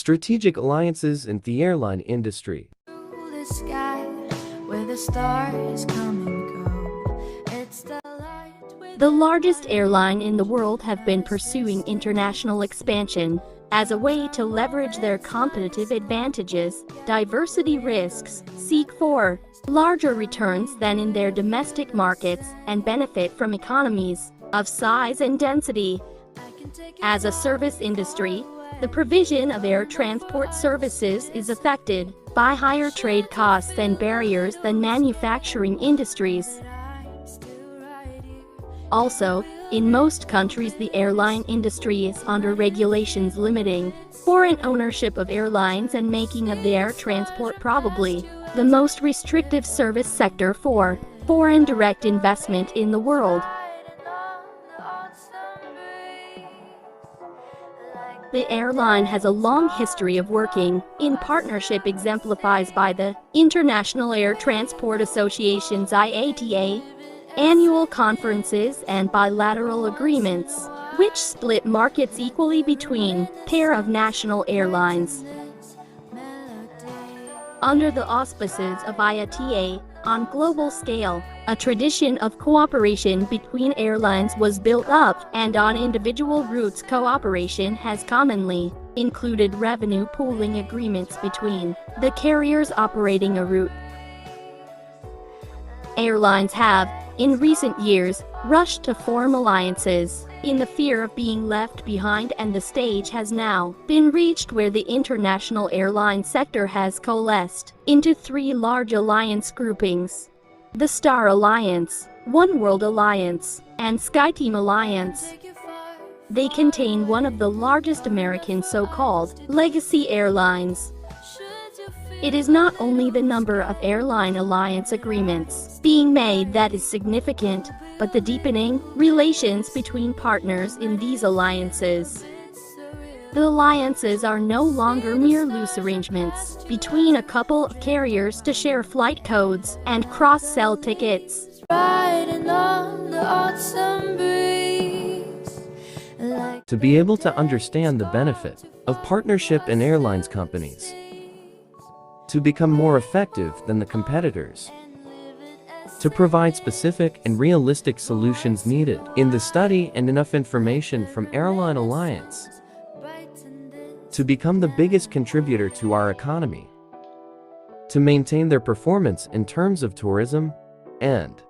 Strategic alliances in the airline industry. The sky where the stars come and go. It's the light with The largest airline in the world have been pursuing international expansion as a way to leverage their competitive advantages. Diversity risks seek for larger returns than in their domestic markets and benefit from economies of size and density. As a service industry, the provision of air transport services is affected by higher trade costs and barriers than manufacturing industries. Also, in most countries the airline industry is under regulations limiting foreign ownership of airlines and making of the air transport probably the most restrictive service sector for foreign direct investment in the world. The airline has a long history of working in partnership exemplified by the International Air Transport Association's IATA annual conferences and bilateral agreements, which split markets equally between pair of national airlines. Under the auspices of IATA, on global scale, a tradition of cooperation between airlines was built up, and on individual routes cooperation has commonly included revenue pooling agreements between the carriers operating a route. Airlines have, in recent years, rushed to form alliances in the fear of being left behind, and the stage has now been reached where the international airline sector has coalesced into three large alliance groupings: the Star Alliance, One World Alliance, and SkyTeam Alliance. They contain one of the largest American so-called legacy airlines. It is not only the number of airline alliance agreements being made that is significant, but the deepening relations between partners in these alliances. The alliances are no longer mere loose arrangements between a couple of carriers to share flight codes and cross-sell tickets. riding on the autumn breeze. To be able to understand the benefit of partnership in airlines companies, to become more effective than the competitors, to provide specific and realistic solutions needed in the study and enough information from Airline Alliance to become the biggest contributor to our economy, to maintain their performance in terms of tourism, and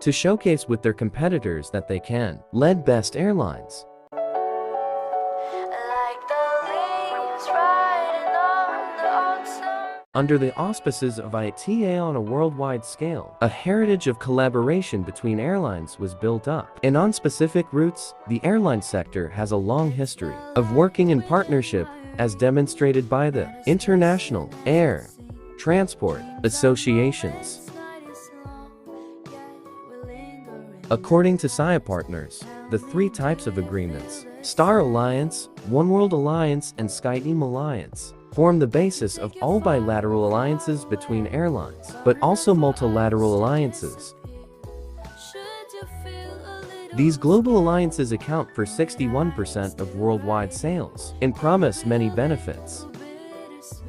to showcase with their competitors that they can lead best airlines. Like the leaves riding on the autumn. Under the auspices of IATA on a worldwide scale, a heritage of collaboration between airlines was built up. And on specific routes, the airline sector has a long history of working in partnership, as demonstrated by the International Air Transport Associations. According to SIA partners, the three types of agreements, Star Alliance, One World Alliance, and SkyTeam Alliance, form the basis of all bilateral alliances between airlines, but also multilateral alliances. These global alliances account for 61% of worldwide sales and promise many benefits: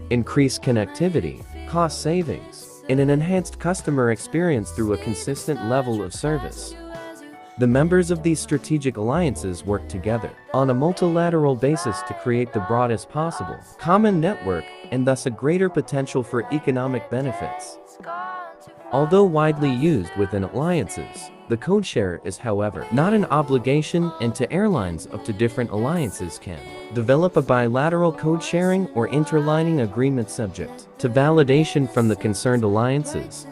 increased connectivity, cost savings, and an enhanced customer experience through a consistent level of service. The members of these strategic alliances work together on a multilateral basis to create the broadest possible common network and thus a greater potential for economic benefits. Although widely used within alliances, the code share is, however, not an obligation, and to airlines up to different alliances can develop a bilateral code sharing or interlining agreement subject to validation from the concerned alliances.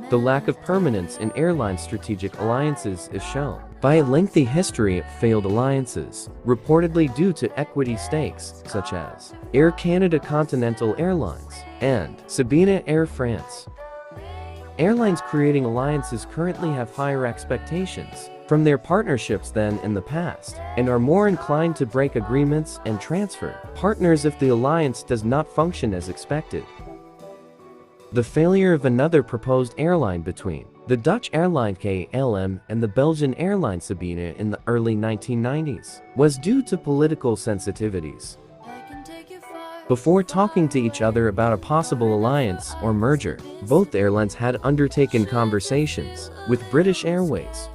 The lack of permanence in airline strategic alliances is shown by a lengthy history of failed alliances, reportedly due to equity stakes, such as Air Canada Continental Airlines and Sabena Air France. Airlines creating alliances currently have higher expectations from their partnerships than in the past, and are more inclined to break agreements and transfer partners if the alliance does not function as expected. The failure of another proposed airline between the Dutch airline KLM and the Belgian airline Sabena in the early 1990s was due to political sensitivities. Before talking to each other about a possible alliance or merger, both airlines had undertaken conversations with British Airways.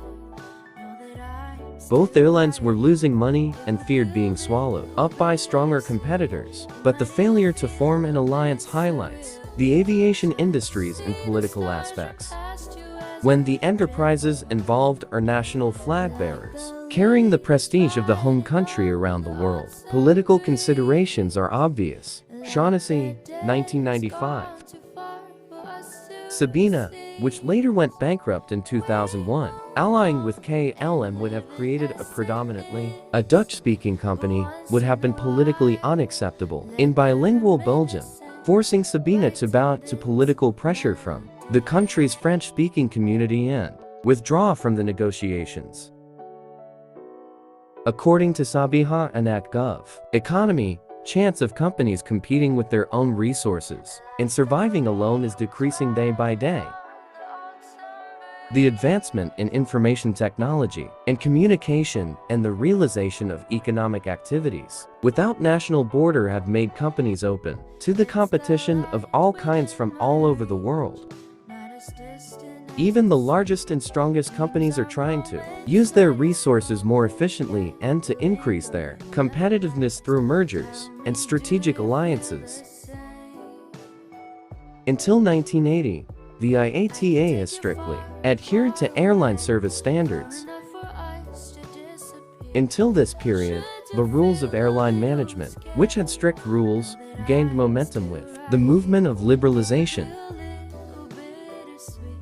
Both airlines were losing money and feared being swallowed up by stronger competitors, but the failure to form an alliance highlights the aviation industry's and political aspects. When the enterprises involved are national flag bearers, carrying the prestige of the home country around the world, political considerations are obvious. Shaughnessy, 1995. Sabena, which later went bankrupt in 2001, allying with KLM would have created a predominantly Dutch-speaking company, would have been politically unacceptable in bilingual Belgium, forcing Sabena to bow to political pressure from the country's French-speaking community and withdraw from the negotiations. According to Sabiha and Gov. Economy, chance of companies competing with their own resources and surviving alone is decreasing day by day. The advancement in information technology and communication and the realization of economic activities without national border have made companies open to the competition of all kinds from all over the world. Even the largest and strongest companies are trying to use their resources more efficiently and to increase their competitiveness through mergers and strategic alliances. Until 1980, the IATA has strictly adhered to airline service standards. Until this period, the rules of airline management, which had strict rules, gained momentum with the movement of liberalization.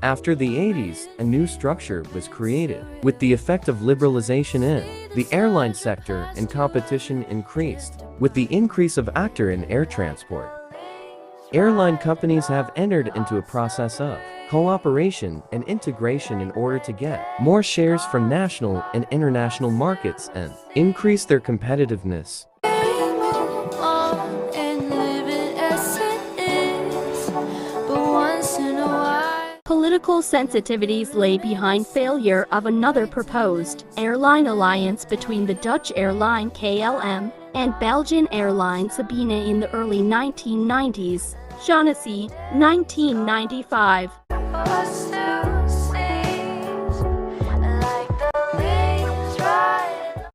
After the 80s, a new structure was created, with the effect of liberalization in the airline sector and competition increased, with the increase of actor in air transport. Airline companies have entered into a process of cooperation and integration in order to get more shares from national and international markets and increase their competitiveness. Political sensitivities lay behind failure of another proposed airline alliance between the Dutch airline KLM and Belgian airline Sabena in the early 1990s. Shaughnessy, 1995.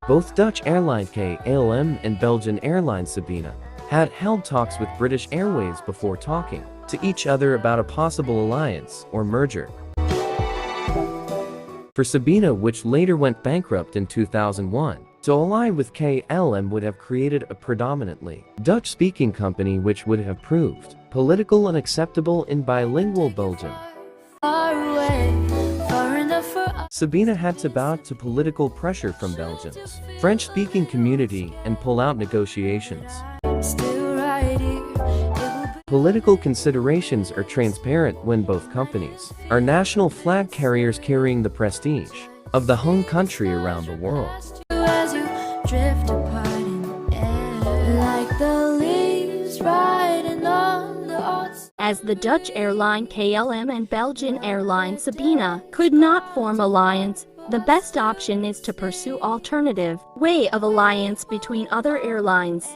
Both Dutch airline KLM and Belgian airline Sabena had held talks with British Airways before talking to each other about a possible alliance or merger. For Sabena, which later went bankrupt in 2001, to ally with KLM would have created a predominantly Dutch-speaking company which would have proved political unacceptable in bilingual Belgium. Sabena had to bow to political pressure from Belgium's French-speaking community and pull out negotiations. Political considerations are transparent when both companies are national flag carriers carrying the prestige of the home country around the world. As the Dutch airline KLM and Belgian airline Sabena could not form alliance, the best option is to pursue alternative way of alliance between other airlines.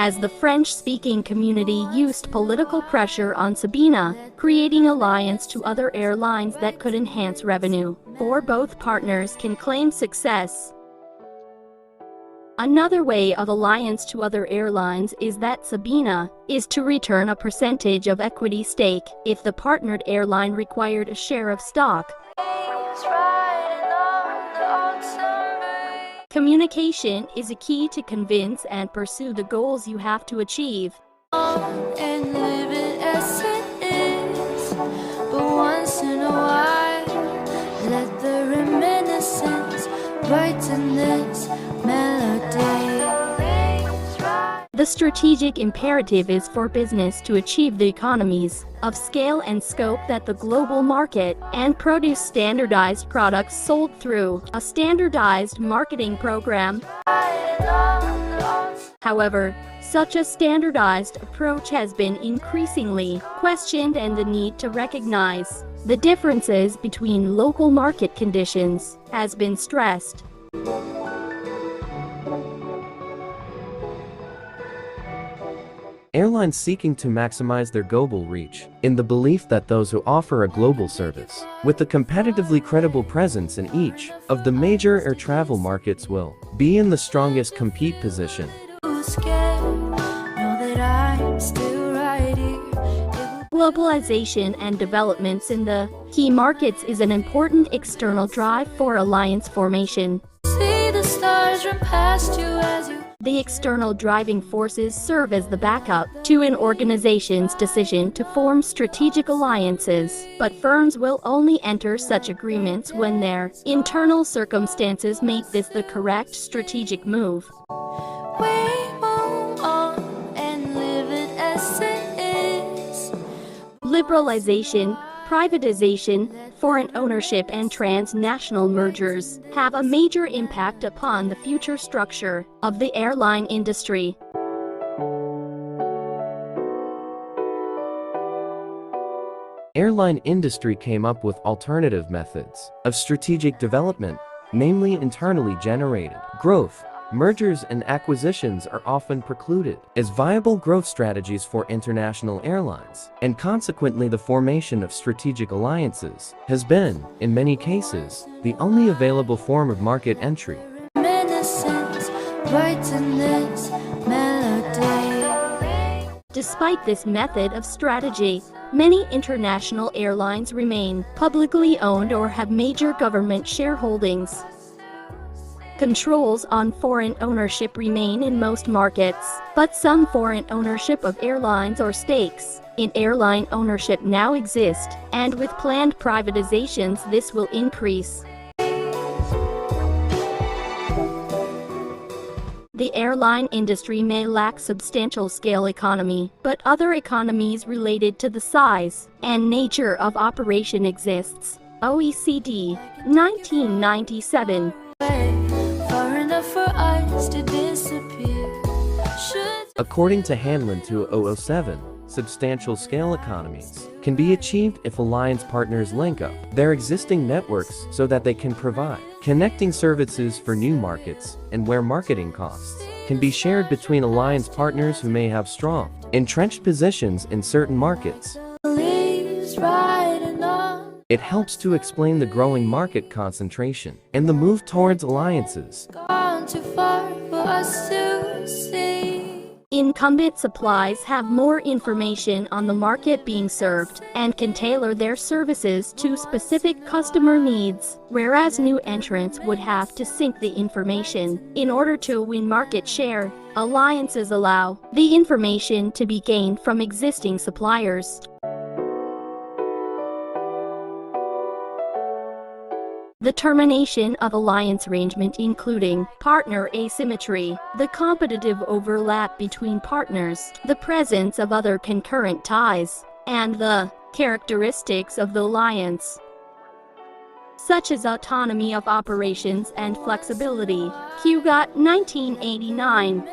As the French-speaking community used political pressure on Sabena, creating alliance to other airlines that could enhance revenue, for both partners can claim success. Another way of alliance to other airlines is that Sabena is to return a percentage of equity stake if the partnered airline required a share of stock. Communication is a key to convince and pursue the goals you have to achieve. And live it as it is, but once in a while, let the reminiscence brighten this melody. The strategic imperative is for business to achieve the economies of scale and scope that the global market and produce standardized products sold through a standardized marketing program. However, such a standardized approach has been increasingly questioned, and the need to recognize the differences between local market conditions has been stressed. airlines seeking to maximize their global reach, in the belief that those who offer a global service, with a competitively credible presence in each of the major air travel markets will be in the strongest compete position. Globalization and developments in the key markets is an important external drive for alliance formation. See the stars run past you as you The external driving forces serve as the backup to an organization's decision to form strategic alliances, but firms will only enter such agreements when their internal circumstances make this the correct strategic move. we move on and live it as it is. Liberalization, privatization, foreign ownership and transnational mergers have a major impact upon the future structure of the airline industry. Airline industry came up with alternative methods of strategic development, namely internally generated growth. Mergers and acquisitions are often precluded as viable growth strategies for international airlines, and consequently the formation of strategic alliances has been, in many cases, the only available form of market entry. Reminiscence, brighten this melody. Despite this method of strategy, many international airlines remain publicly owned or have major government shareholdings. Controls on foreign ownership remain in most markets, but some foreign ownership of airlines or stakes in airline ownership now exist, and with planned privatizations this will increase. The airline industry may lack substantial scale economy, but other economies related to the size and nature of operation exists. OECD, 1997. Far enough for us to disappear. According to Hanlon 2007, substantial scale economies can be achieved if alliance partners link up their existing networks so that they can provide connecting services for new markets, and where marketing costs can be shared between alliance partners who may have strong, entrenched positions in certain markets. It helps to explain the growing market concentration and the move towards alliances. Gone too far for us to see. Incumbent supplies have more information on the market being served and can tailor their services to specific customer needs, whereas new entrants would have to sync the information in order to win market share. Alliances allow the information to be gained from existing suppliers. The termination of alliance arrangement including partner asymmetry, the competitive overlap between partners, the presence of other concurrent ties, and the characteristics of the alliance, such as autonomy of operations and flexibility. Hugot, 1989.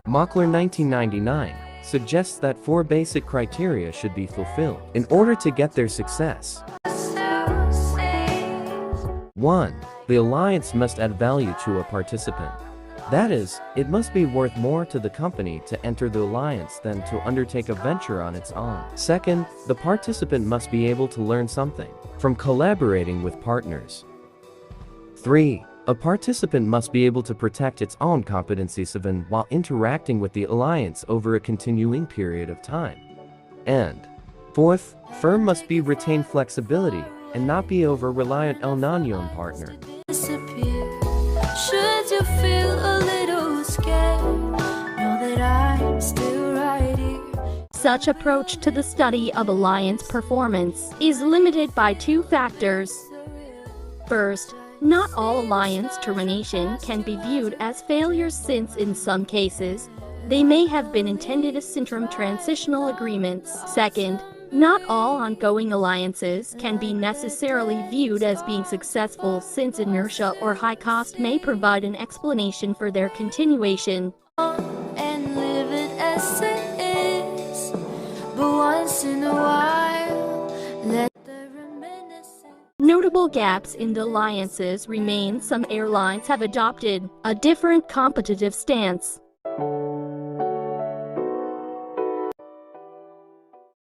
Mockler, 1999. Suggests that 4 basic criteria should be fulfilled in order to get their success. 1. The alliance must add value to a participant. That is, it must be worth more to the company to enter the alliance than to undertake a venture on its own. Second, the participant must be able to learn something from collaborating with partners. 3. A participant must be able to protect its own competencies even while interacting with the alliance over a continuing period of time. And 4th, firm must retain flexibility and not be over-reliant on non-known partner. Should you feel a little scared, know that I'm still right here. Such approach to the study of alliance performance is limited by 2 factors. First, not all alliance termination can be viewed as failures since in some cases, they may have been intended as interim transitional agreements. Second, not all ongoing alliances can be necessarily viewed as being successful since inertia or high cost may provide an explanation for their continuation. And live it as it is, but once in a while, let the reminiscence. Notable notable gaps in the alliances remain. Some airlines have adopted a different competitive stance.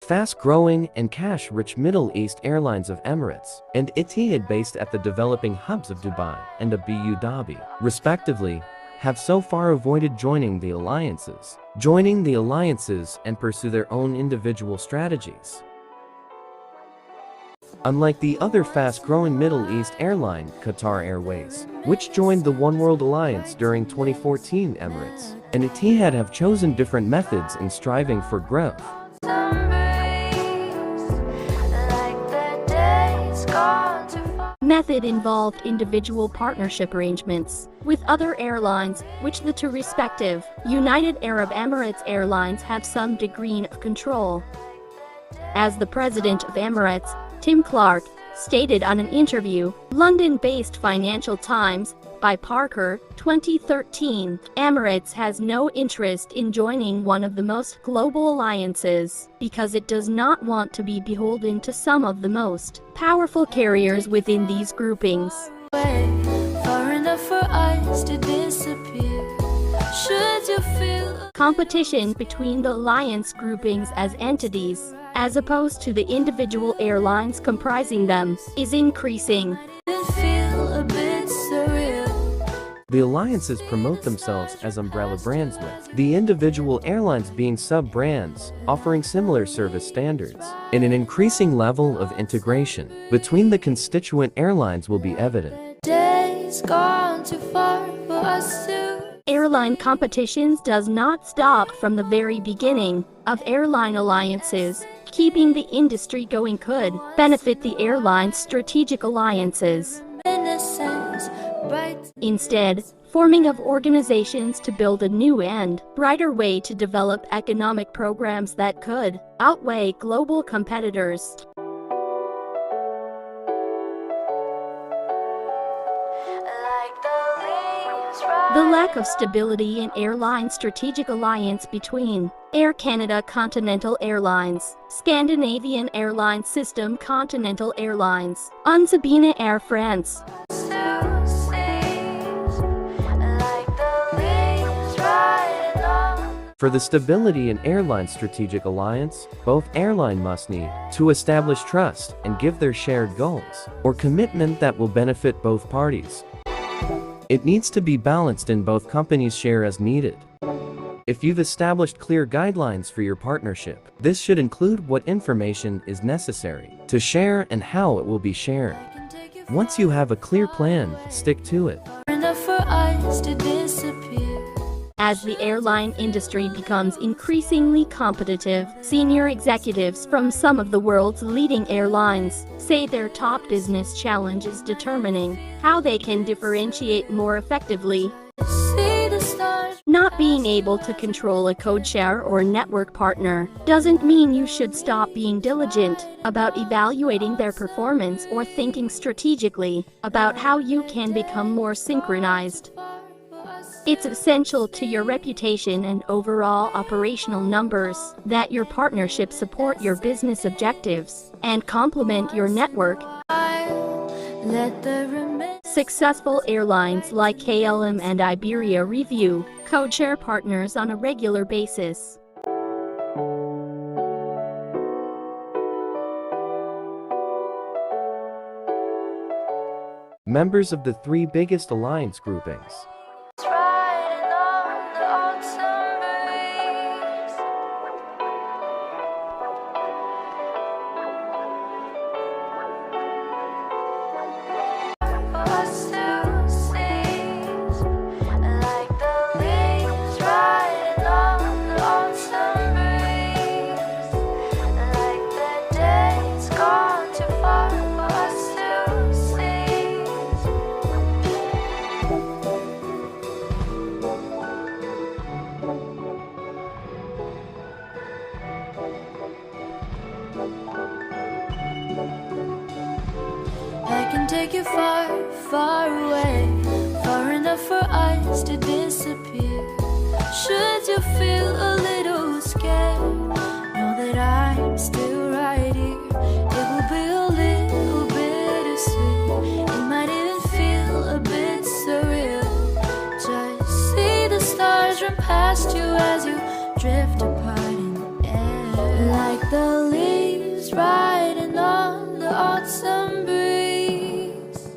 Fast-growing and cash-rich Middle East airlines of Emirates and Etihad, based at the developing hubs of Dubai and Abu Dhabi, respectively, have so far avoided joining the alliances and pursue their own individual strategies. Unlike the other fast-growing Middle East airline, Qatar Airways, which joined the One World Alliance during 2014, Emirates and Etihad have chosen different methods in striving for growth. Method involved individual partnership arrangements with other airlines, which the two respective United Arab Emirates airlines have some degree of control. As the president of Emirates, Tim Clark, stated on an interview, London-based Financial Times, by Parker, 2013, Emirates has no interest in joining one of the most global alliances because it does not want to be beholden to some of the most powerful carriers within these groupings. Competition between the alliance groupings as entities, as opposed to the individual airlines comprising them, is increasing. The alliances promote themselves as umbrella brands, with the individual airlines being sub-brands, offering similar service standards. And an increasing level of integration between the constituent airlines will be evident. Airline competitions does not stop from the very beginning of airline alliances. Keeping the industry going could benefit the airline's strategic alliances. Instead, forming of organizations to build a new and brighter way to develop economic programs that could outweigh global competitors. The lack of stability in airline strategic alliance between Air Canada Continental Airlines, Scandinavian Airlines System Continental Airlines, and Sabena Air France. For the stability in airline strategic alliance, both airline must need to establish trust and give their shared goals or commitment that will benefit both parties. It needs to be balanced in both companies share as needed. If you've established clear guidelines for your partnership, this should include what information is necessary to share and how it will be shared. Once you have a clear plan, stick to it. As the airline industry becomes increasingly competitive, senior executives from some of the world's leading airlines say their top business challenge is determining how they can differentiate more effectively. Not being able to control a codeshare or network partner doesn't mean you should stop being diligent about evaluating their performance or thinking strategically about how you can become more synchronized. It's essential to your reputation and overall operational numbers that your partnership support your business objectives and complement your network. Successful airlines like KLM and Iberia review codeshare partners on a regular basis. Members of the three biggest alliance groupings. I can take you far, far away, far enough for us to disappear. Should you feel a little scared, know that I'm still right here. It will be a little bittersweet. run past you as you drift apart in the air. Like the leaves riding on the autumn breeze.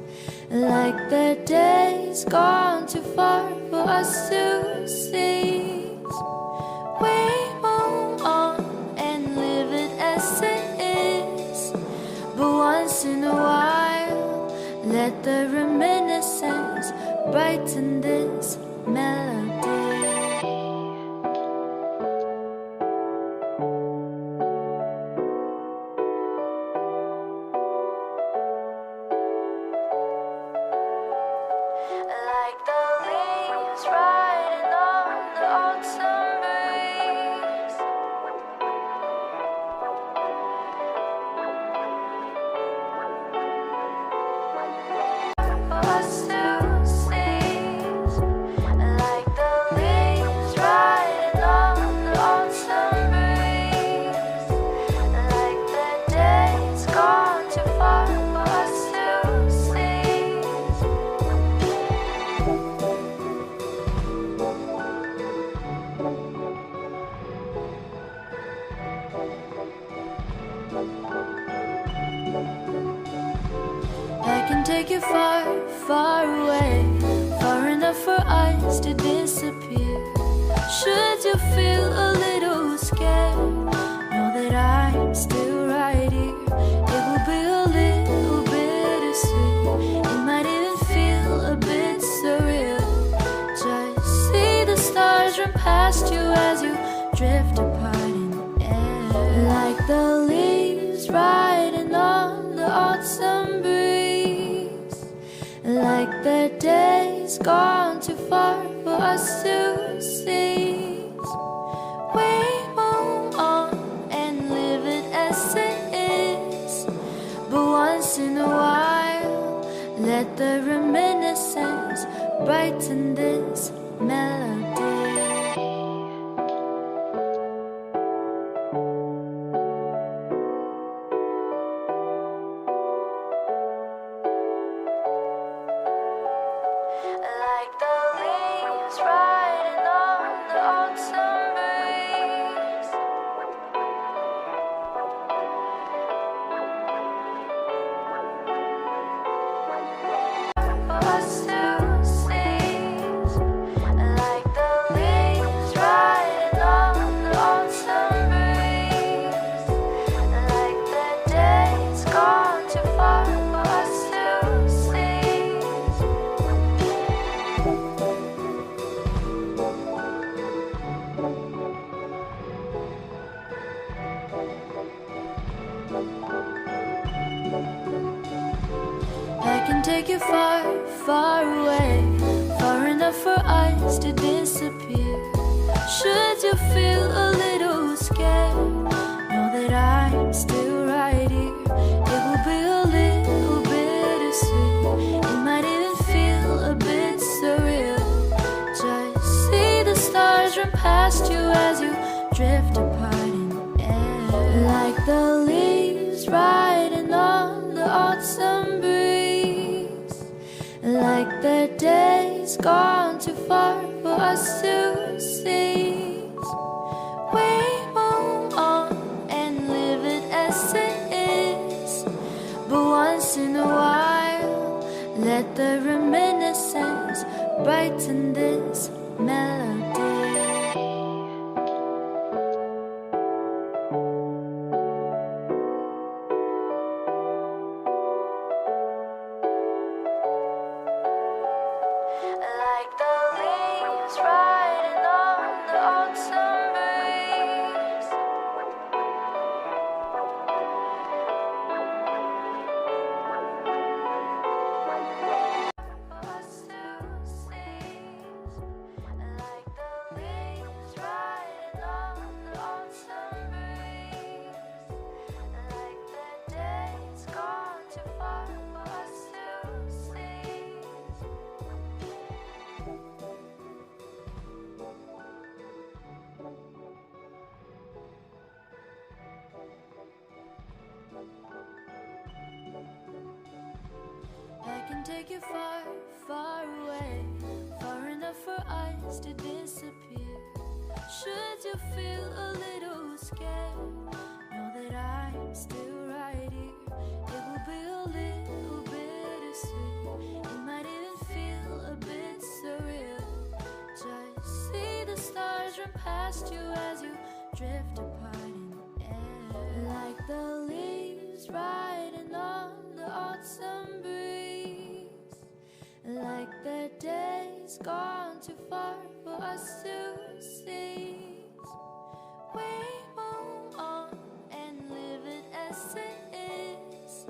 Like the days gone too far for us to seize. We move on and live it as it is. But once in a while, let the reminiscence brighten this melody. Like the leaves riding on the autumn breeze. For us to seize. Like the leaves riding on the autumn breeze. Like the days gone too far for us to seize. I can take you far, far away, far enough for us to disappear. Should you feel a little scared, know that I'm still right here. It will be a little bittersweet. It might even feel a bit surreal. Just see the stars run past you as you drift apart in the air. Like the leaves riding on the autumn breeze. Like the days gone too far for us to seize. We move on and live it as it is. But once in a while, let the reminiscence brighten this melody. Like the leaves riding on the autumn breeze. For us to seize. Like the leaves riding on the autumn breeze. Like the days gone too far for us to seize. I can take you far, far away, far enough for us to disappear. Should you feel a little scared, know that I'm still right here. It will be a little bittersweet. It might even feel a bit surreal. Just see the stars run past you as you drift apart in the air. Like the leaves riding on the autumn breeze. Like the days gone too far for us to seize. We move on and live it as it is. But once in a while, let the reminiscence brighten this melody. Like the leaves riding on the autumn breeze. For us to seize. Like the leaves riding on the autumn breeze. Like the days gone too far for us to seize. I can take you far, far away, far enough for us to disappear. you feel a little scared, know that I'm still right here. It will be a little bittersweet, it might even feel a bit surreal. Just see the stars run past you as you drift apart in the air, like the leaves riding on the autumn breeze, like the days gone too far for us to seize. We move on and live it as it is,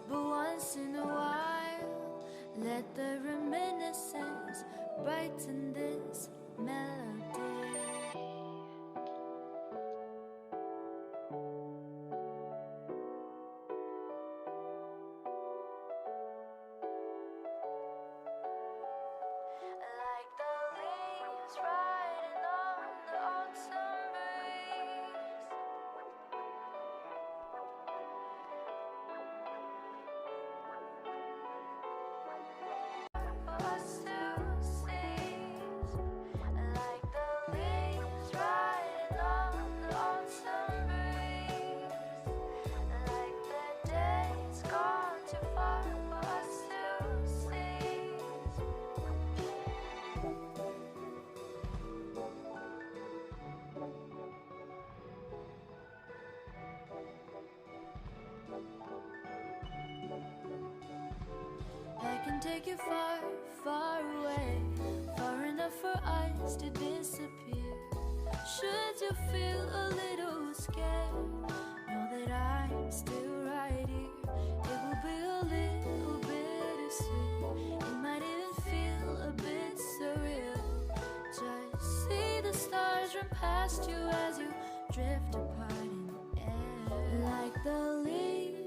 but once in a while, let the reminiscence brighten this melody. Like the leaves riding on the autumn breeze, for us to seize. Like the leaves riding on the autumn breeze, like the days gone too far for us to seize. I can take you far, far away, far enough for us to disappear. Should you feel a little scared, know that I'm still right here. It will be a little bittersweet, it might even feel a bit surreal. Just see the stars run past you as you drift apart in the air, like the leaves.